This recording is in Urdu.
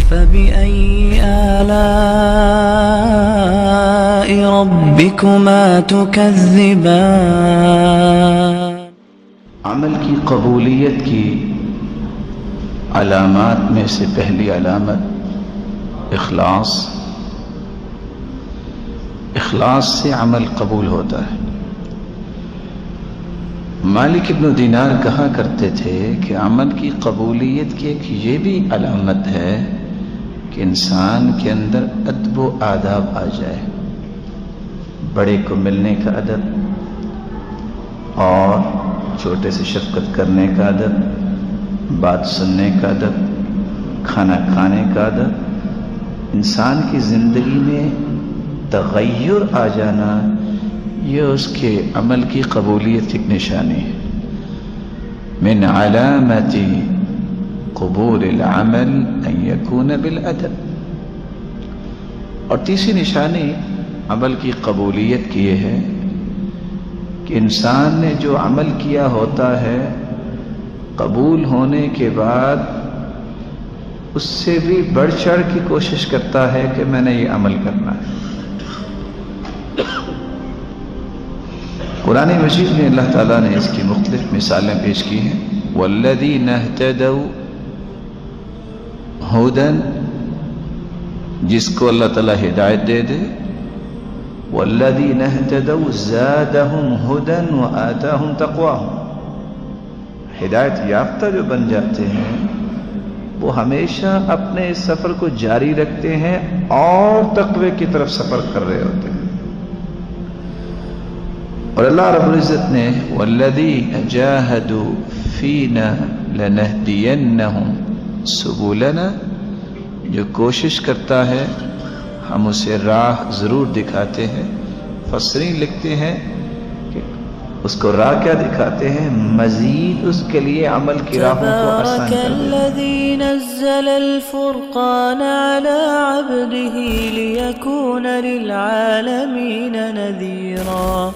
فبأي آلاء ربكما تكذبان؟ عمل کی قبولیت کی علامات میں سے پہلی علامت اخلاص سے عمل قبول ہوتا ہے۔ مالک ابن دینار کہا کرتے تھے کہ عمل کی قبولیت کی ایک یہ بھی علامت ہے کہ انسان کے اندر ادب و آداب آ جائے، بڑے کو ملنے کا ادب اور چھوٹے سے شفقت کرنے کا ادب، بات سننے کا ادب، کھانا کھانے کا ادب، انسان کی زندگی میں تغیر آ جانا، یہ اس کے عمل کی قبولیت کی نشانی ہے۔ من علامت قبول العمل ان یکون بالادب۔ اور تیسری نشانی عمل کی قبولیت کی یہ ہے کہ انسان نے جو عمل کیا ہوتا ہے قبول ہونے کے بعد اس سے بھی بڑھ چڑھ کی کوشش کرتا ہے کہ میں نے یہ عمل کرنا ہے۔ قرآن مجید میں اللہ تعالیٰ نے اس کی مختلف مثالیں پیش کی ہیں۔ والذین اہتدوا ھدی، جس کو اللہ تعالیٰ ہدایت دے دے، والذین اہتدوا زادہم ھدی وآتاہم تقواہم، ہدایت یافتہ جو بن جاتے ہیں وہ ہمیشہ اپنے سفر کو جاری رکھتے ہیں اور تقوی کی طرف سفر کر رہے ہوتے ہیں۔ اور اللہ رب العزت نے والذین جاہدوا فینا لنہدینہم سبلنا، جو کوشش کرتا ہے ہم اسے راہ ضرور دکھاتے ہیں۔ مفسرین لکھتے ہیں کہ اس کو راہ کیا دکھاتے ہیں؟ مزید اس کے لیے عمل کی راہوں کو آسان کر دیتے ہیں۔ تبارک الذی نزل الفرقان علی عبدہ لیکون للعالمین نذیرا۔